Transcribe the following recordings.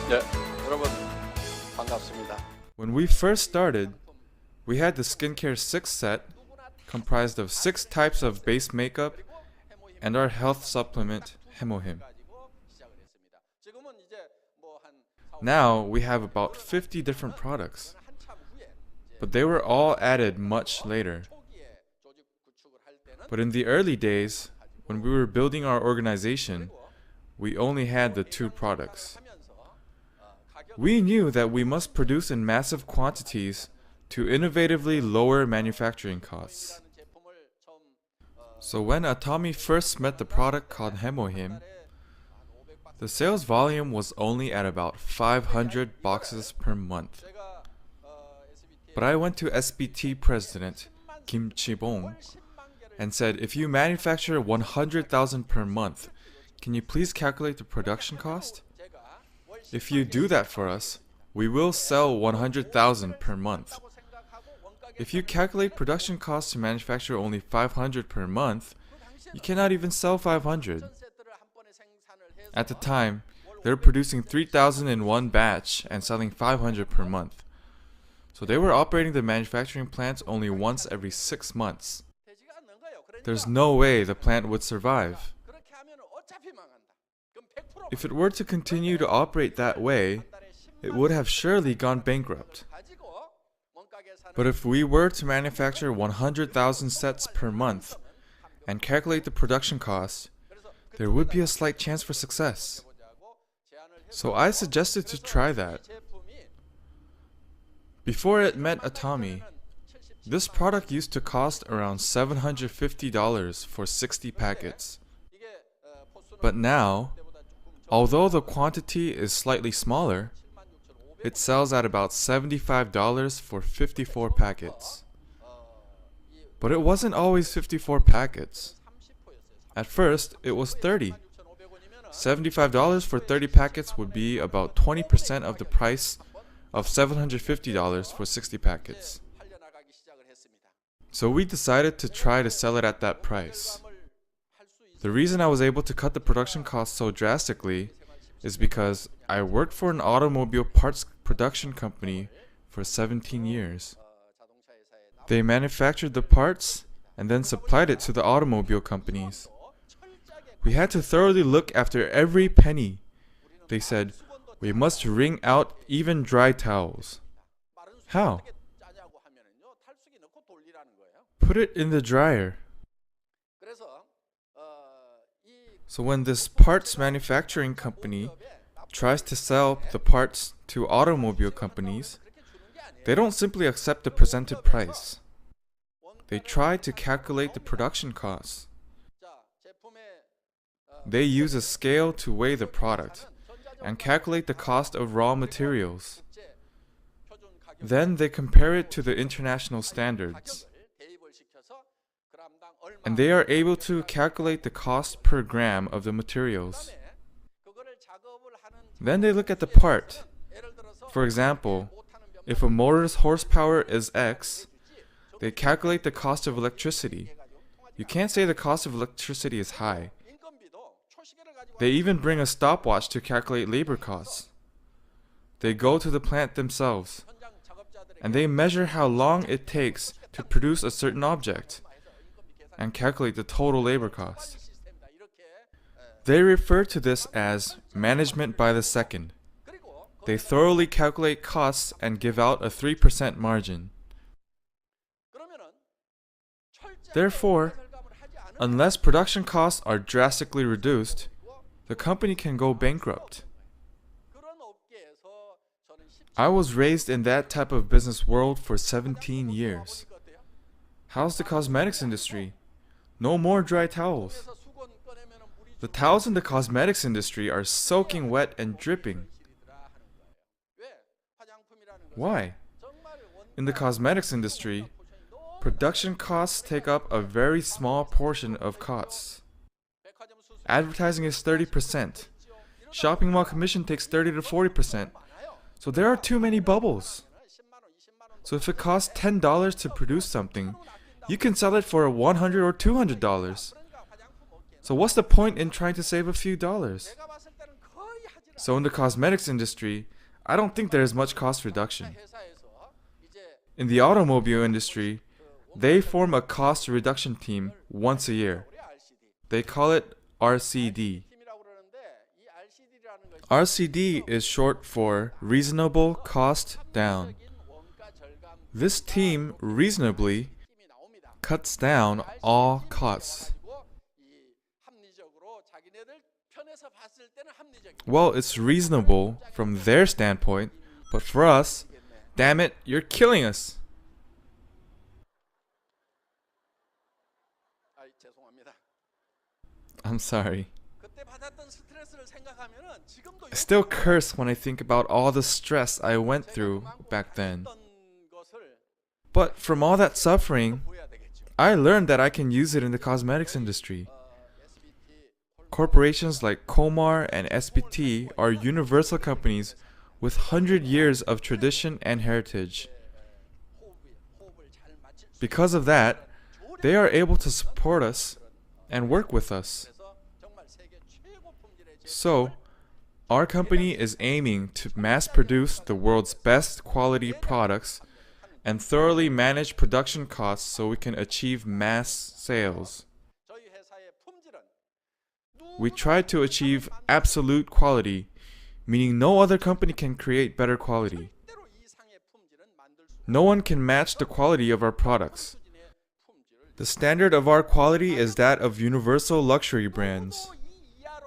네, 여러분 반갑습니다. When we first started, we had the skincare 6 set comprised of 6 types of base makeup and our health supplement Hemohim. Now we have about 50 different products, but they were all added much later. But in the early days, when we were building our organization, we only had the 2 products. We knew that we must produce in massive quantities to innovatively lower manufacturing costs. So when Atami first met the product called Hemohim, the sales volume was only at about 500 boxes per month. But I went to SBT president Kim Chi-bong and said, if you manufacture 100,000 per month, can you please calculate the production cost? If you do that for us, we will sell 100,000 per month. If you calculate production costs to manufacture only 500 per month, you cannot even sell 500. At the time, they were producing 3,000 in one batch and selling 500 per month. So they were operating the manufacturing plants only once every 6 months. There's no way the plant would survive. If it were to continue to operate that way, it would have surely gone bankrupt. But if we were to manufacture 100,000 sets per month and calculate the production cost, there would be a slight chance for success. So I suggested to try that. Before it met Atami, this product used to cost around $750 for 60 packets. But now, although the quantity is slightly smaller, it sells at about $75 for 54 packets. But it wasn't always 54 packets. At first, it was 30. $75 for 30 packets would be about 20% of the price of $750 for 60 packets. So we decided to try to sell it at that price. The reason I was able to cut the production cost so drastically is because I worked for an automobile parts production company for 17 years. They manufactured the parts and then supplied it to the automobile companies. We had to thoroughly look after every penny. They said, we must wring out even dry towels. How? Put it in the dryer. So when this parts manufacturing company tries to sell the parts to automobile companies, they don't simply accept the presented price. They try to calculate the production costs. They use a scale to weigh the product and calculate the cost of raw materials. Then they compare it to the international standards. And they are able to calculate the cost per gram of the materials. Then they look at the part. For example, if a motor's horsepower is X, they calculate the cost of electricity. You can't say the cost of electricity is high. They even bring a stopwatch to calculate labor costs. They go to the plant themselves, and they measure how long it takes to produce a certain object, and calculate the total labor cost. They refer to this as management by the second. They thoroughly calculate costs and give out a 3% margin. Therefore, unless production costs are drastically reduced, the company can go bankrupt. I was raised in that type of business world for 17 years. How's the cosmetics industry? No more dry towels. The towels in the cosmetics industry are soaking wet and dripping. Why? In the cosmetics industry, production costs take up a very small portion of costs. Advertising is 30%. Shopping mall commission takes 30 to 40%. So there are too many bubbles. So if it costs $10 to produce something, you can sell it for $100 or $200. So what's the point in trying to save a few dollars? So in the cosmetics industry, I don't think there is much cost reduction. In the automobile industry, they form a cost reduction team once a year. They call it RCD. RCD is short for Reasonable Cost Down. This team reasonably cuts down all costs. Well, it's reasonable from their standpoint, but for us, damn it, you're killing us. I'm sorry. I still curse when I think about all the stress I went through back then. But from all that suffering, I learned that I can use it in the cosmetics industry. Corporations like Komar and SBT are universal companies with 100 years of tradition and heritage. Because of that, they are able to support us and work with us. So, our company is aiming to mass produce the world's best quality products and thoroughly manage production costs so we can achieve mass sales. We try to achieve absolute quality, meaning no other company can create better quality. No one can match the quality of our products. The standard of our quality is that of universal luxury brands.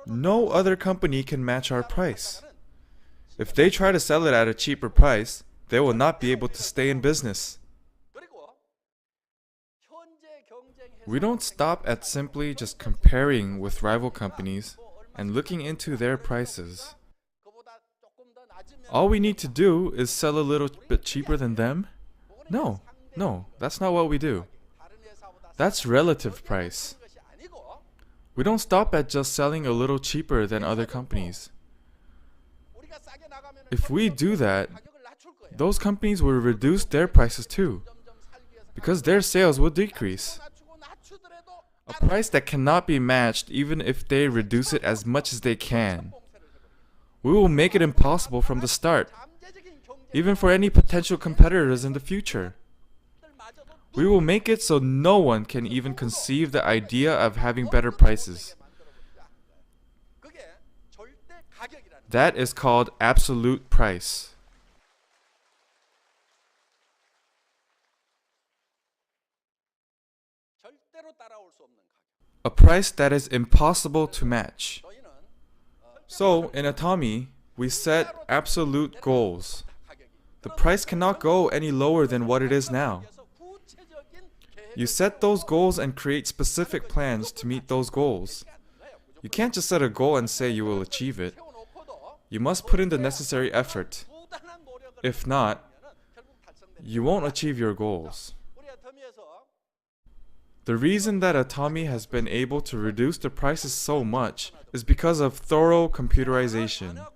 No other company can match our price. If they try to sell it at a cheaper price, they will not be able to stay in business. We don't stop at simply just comparing with rival companies and looking into their prices. All we need to do is sell a little bit cheaper than them? No, that's not what we do. That's relative price. We don't stop at just selling a little cheaper than other companies. If we do that, those companies will reduce their prices too, because their sales will decrease. A price that cannot be matched even if they reduce it as much as they can. We will make it impossible from the start, even for any potential competitors in the future. We will make it so no one can even conceive the idea of having better prices. That is called absolute price. A price that is impossible to match. So, in Atomy, we set absolute goals. The price cannot go any lower than what it is now. You set those goals and create specific plans to meet those goals. You can't just set a goal and say you will achieve it. You must put in the necessary effort. If not, you won't achieve your goals. The reason that Atomy has been able to reduce the prices so much is because of thorough computerization.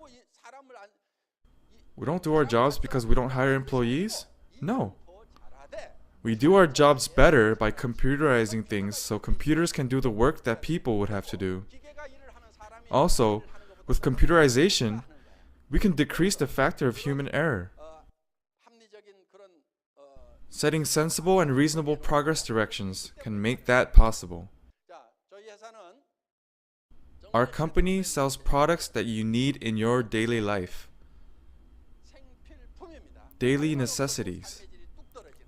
We don't do our jobs because we don't hire employees? No. We do our jobs better by computerizing things so computers can do the work that people would have to do. Also, with computerization, we can decrease the factor of human error. Setting sensible and reasonable progress directions can make that possible. Our company sells products that you need in your daily life. Daily necessities.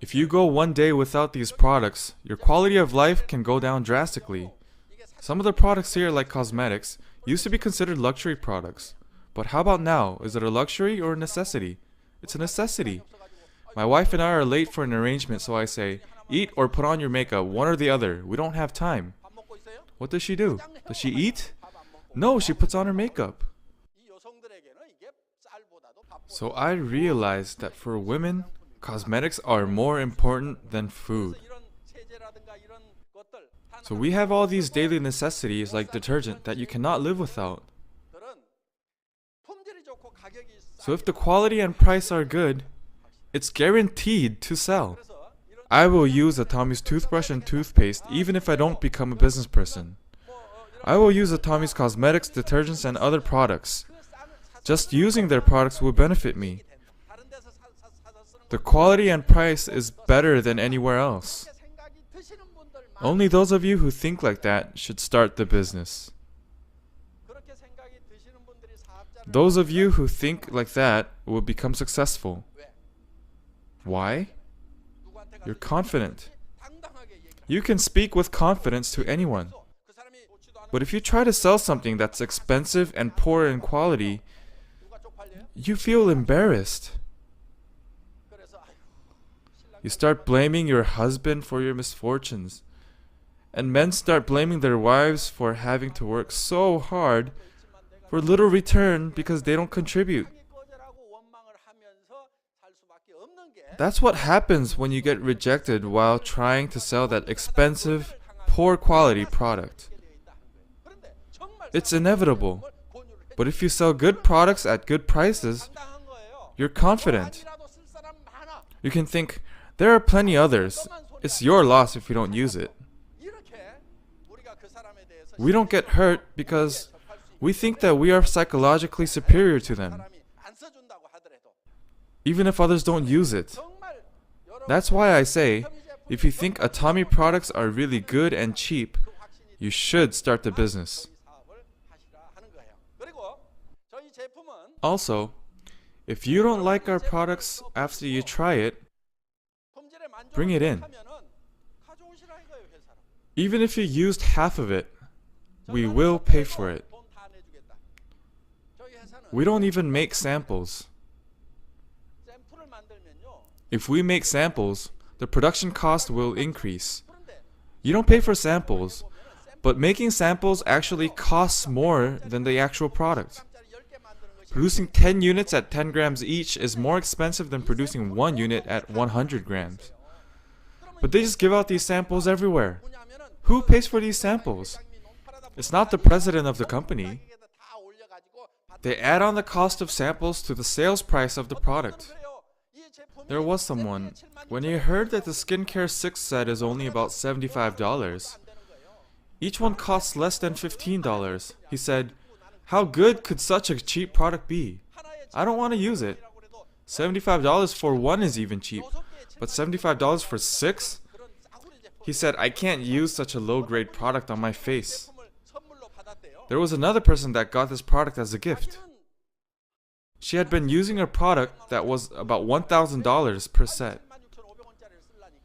If you go one day without these products, your quality of life can go down drastically. Some of the products here, like cosmetics, used to be considered luxury products. But how about now? Is it a luxury or a necessity? It's a necessity. My wife and I are late for an arrangement, so I say, eat or put on your makeup, one or the other. We don't have time. What does she do? Does she eat? No, she puts on her makeup. So I realized that for women, cosmetics are more important than food. So we have all these daily necessities like detergent that you cannot live without. So if the quality and price are good, it's guaranteed to sell. I will use Atomy's toothbrush and toothpaste even if I don't become a business person. I will use Atomy's cosmetics, detergents, and other products. Just using their products will benefit me. The quality and price is better than anywhere else. Only those of you who think like that should start the business. Those of you who think like that will become successful. Why? You're confident. You can speak with confidence to anyone. But if you try to sell something that's expensive and poor in quality, you feel embarrassed. You start blaming your husband for your misfortunes. And men start blaming their wives for having to work so hard for little return because they don't contribute. That's what happens when you get rejected while trying to sell that expensive, poor quality product. It's inevitable. But if you sell good products at good prices, you're confident. You can think, there are plenty others. It's your loss if you don't use it. We don't get hurt because we think that we are psychologically superior to them, even if others don't use it. That's why I say, if you think Atami products are really good and cheap, you should start the business. Also, if you don't like our products after you try it, bring it in. Even if you used half of it, we will pay for it. We don't even make samples. If we make samples, the production cost will increase. You don't pay for samples, but making samples actually costs more than the actual product. Producing 10 units at 10 grams each is more expensive than producing 1 unit at 100 grams. But they just give out these samples everywhere. Who pays for these samples? It's not the president of the company. They add on the cost of samples to the sales price of the product. There was someone, when he heard that the skincare 6 set is only about $75, each one costs less than $15, he said, how good could such a cheap product be? I don't want to use it. $75 for one is even cheap, but $75 for 6? He said, I can't use such a low-grade product on my face. There was another person that got this product as a gift. She had been using a product that was about $1,000 per set.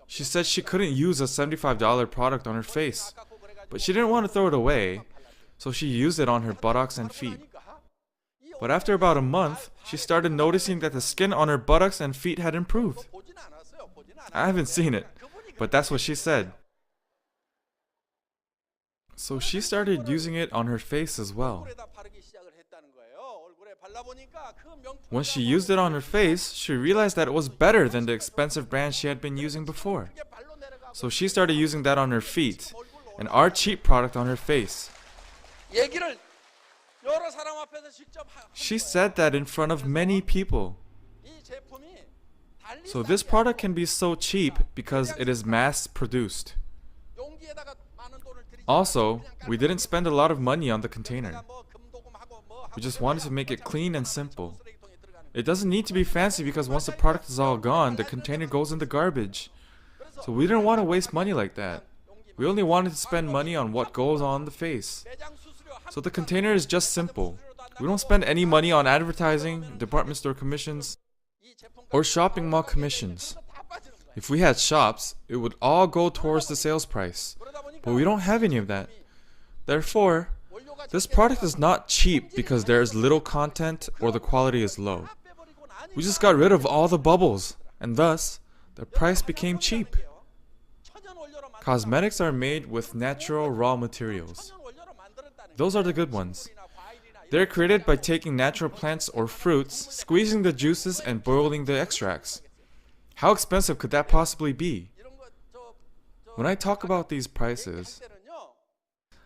She said she couldn't use a $75 product on her face, but she didn't want to throw it away, so she used it on her buttocks and feet. But after about a month, she started noticing that the skin on her buttocks and feet had improved. I haven't seen it, but that's what she said. So she started using it on her face as well. When she used it on her face, she realized that it was better than the expensive brand she had been using before. So she started using that on her feet, and our cheap product on her face. She said that in front of many people. So this product can be so cheap because it is mass produced. Also, we didn't spend a lot of money on the container. We just wanted to make it clean and simple. It doesn't need to be fancy because once the product is all gone, the container goes in the garbage. So we didn't want to waste money like that. We only wanted to spend money on what goes on the face. So the container is just simple. We don't spend any money on advertising, department store commissions, or shopping mall commissions. If we had shops, it would all go towards the sales price. But we don't have any of that. Therefore, this product is not cheap because there is little content or the quality is low. We just got rid of all the bubbles, and thus, the price became cheap. Cosmetics are made with natural raw materials. Those are the good ones. They're created by taking natural plants or fruits, squeezing the juices and boiling the extracts. How expensive could that possibly be? When I talk about these prices,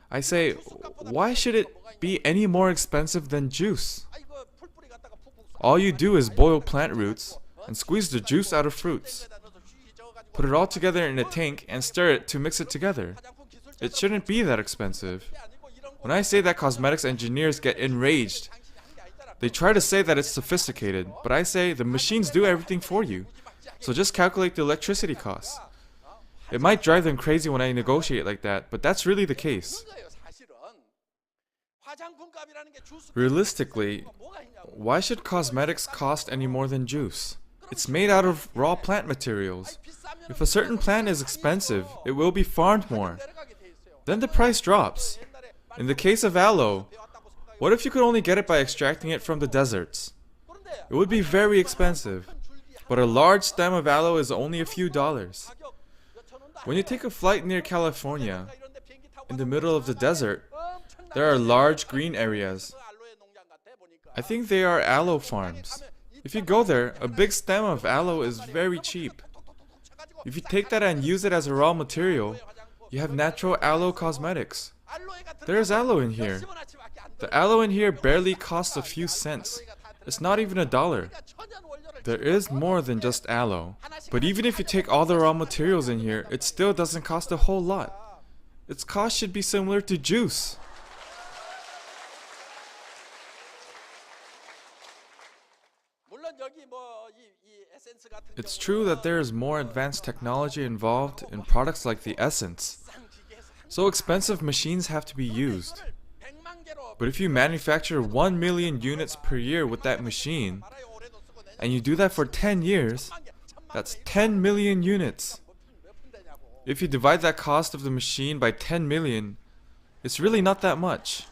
I say, why should it be any more expensive than juice? All you do is boil plant roots and squeeze the juice out of fruits. Put it all together in a tank and stir it to mix it together. It shouldn't be that expensive. When I say that cosmetics engineers get enraged, They try to say that it's sophisticated, but I say the machines do everything for you. So just calculate the electricity costs. It might drive them crazy when I negotiate like that, but that's really the case. Realistically, why should cosmetics cost any more than juice? It's made out of raw plant materials. If a certain plant is expensive, it will be farmed more. Then the price drops. In the case of aloe, what if you could only get it by extracting it from the deserts? It would be very expensive. But a large stem of aloe is only a few dollars. When you take a flight near California, in the middle of the desert, there are large green areas. I think they are aloe farms. If you go there, a big stem of aloe is very cheap. If you take that and use it as a raw material, you have natural aloe cosmetics. There is aloe in here. The aloe in here barely costs a few cents. It's not even $1. There is more than just aloe. But even if you take all the raw materials in here, it still doesn't cost a whole lot. Its cost should be similar to juice. It's true that there is more advanced technology involved in products like the essence. So expensive machines have to be used. But if you manufacture 1 million units per year with that machine, and you do that for 10 years, that's 10 million units. If you divide that cost of the machine by 10 million, it's really not that much.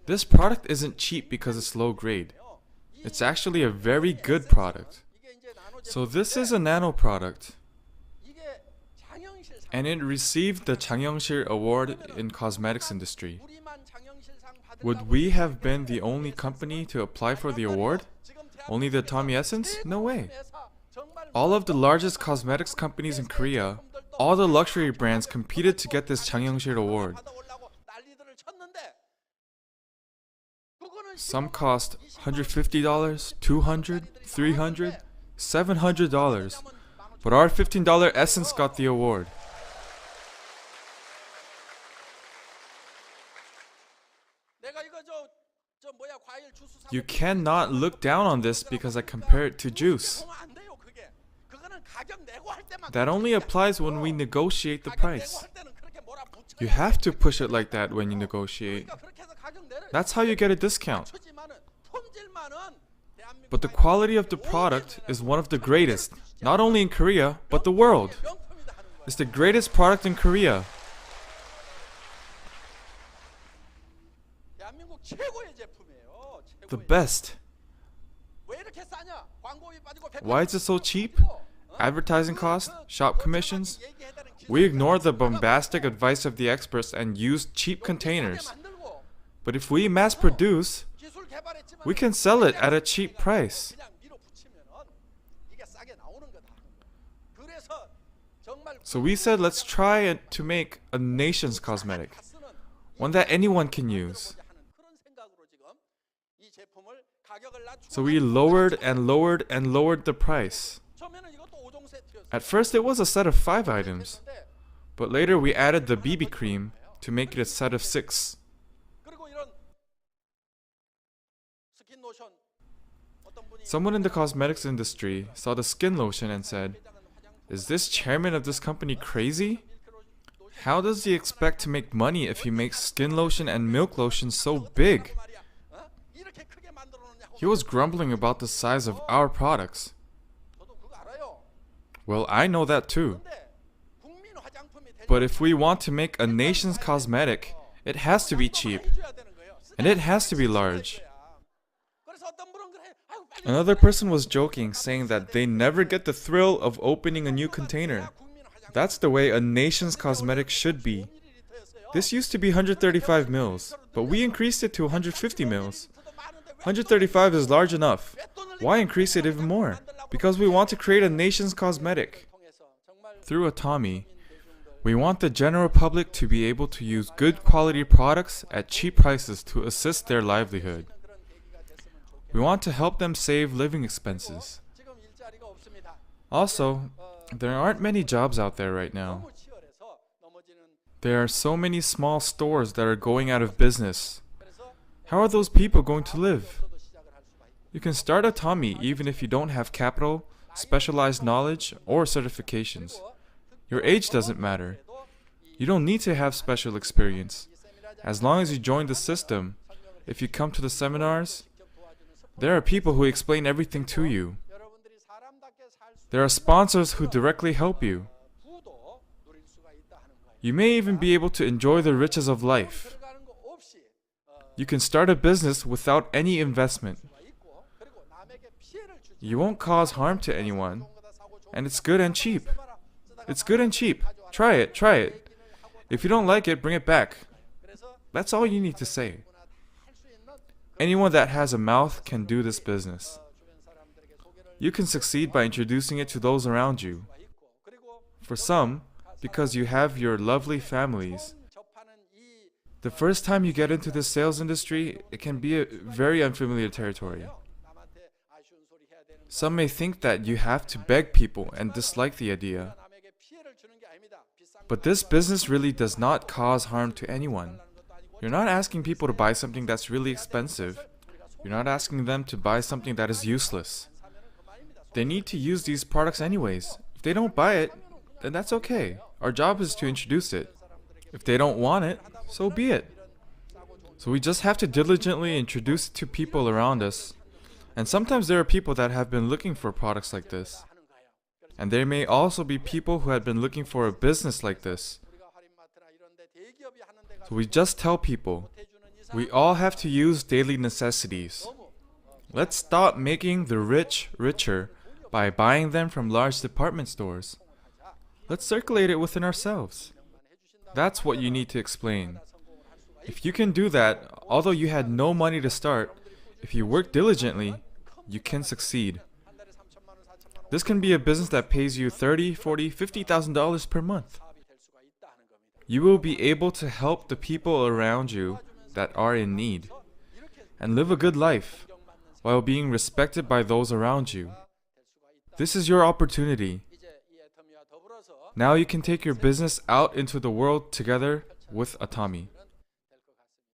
This product isn't cheap because it's low grade. It's actually a very good product. So this is a nano product. And it received the 장영실 Award in cosmetics industry. Would we have been the only company to apply for the award? Only the Tommy Essence? No way. All of the largest cosmetics companies in Korea, all the luxury brands competed to get this 장영실 Award. Some cost $150, $200, $300, $700, but our $15 Essence got the award. You cannot look down on this because I compare it to juice. That only applies when we negotiate the price. You have to push it like that when you negotiate. That's how you get a discount. But the quality of the product is one of the greatest, not only in Korea, but the world. It's the greatest product in Korea. The best. Why is it so cheap? Advertising costs, shop commissions. We ignore the bombastic advice of the experts and use cheap containers. But if we mass produce, we can sell it at a cheap price. So we said let's try to make a nation's cosmetic, one that anyone can use. So we lowered and lowered and lowered the price. At first it was a set of 5 items, but later we added the BB cream to make it a set of 6. Someone in the cosmetics industry saw the skin lotion and said, "Is this chairman of this company crazy? How does he expect to make money if he makes skin lotion and milk lotion so big?" He was grumbling about the size of our products. Well, I know that too. But if we want to make a nation's cosmetic, it has to be cheap. And it has to be large. Another person was joking, saying that they never get the thrill of opening a new container. That's the way a nation's cosmetic should be. This used to be 135 mils, but we increased it to 150 mils. 135 is large enough. Why increase it even more? Because we want to create a nation's cosmetic. Through Atomy, we want the general public to be able to use good quality products at cheap prices to assist their livelihood. We want to help them save living expenses. Also, there aren't many jobs out there right now. There are so many small stores that are going out of business. How are those people going to live? You can start a Tommy even if you don't have capital, specialized knowledge, or certifications. Your age doesn't matter. You don't need to have special experience. As long as you join the system, if you come to the seminars, there are people who explain everything to you. There are sponsors who directly help you. You may even be able to enjoy the riches of life. You can start a business without any investment. You won't cause harm to anyone, and it's good and cheap. It's good and cheap. Try it, try it. If you don't like it, bring it back. That's all you need to say. Anyone that has a mouth can do this business. You can succeed by introducing it to those around you. For some, because you have your lovely families, the first time you get into the sales industry, it can be a very unfamiliar territory. Some may think that you have to beg people and dislike the idea. But this business really does not cause harm to anyone. You're not asking people to buy something that's really expensive. You're not asking them to buy something that is useless. They need to use these products anyways. If they don't buy it, then that's okay. Our job is to introduce it. If they don't want it, so be it. So we just have to diligently introduce it to people around us. And sometimes there are people that have been looking for products like this. And there may also be people who had been looking for a business like this. So we just tell people, we all have to use daily necessities. Let's stop making the rich richer by buying them from large department stores. Let's circulate it within ourselves. That's what you need to explain. If you can do that, although you had no money to start, if you work diligently, you can succeed. This can be a business that pays you $30,000, $40,000, $50,000 per month. You will be able to help the people around you that are in need and live a good life while being respected by those around you. This is your opportunity. Now you can take your business out into the world together with Atami.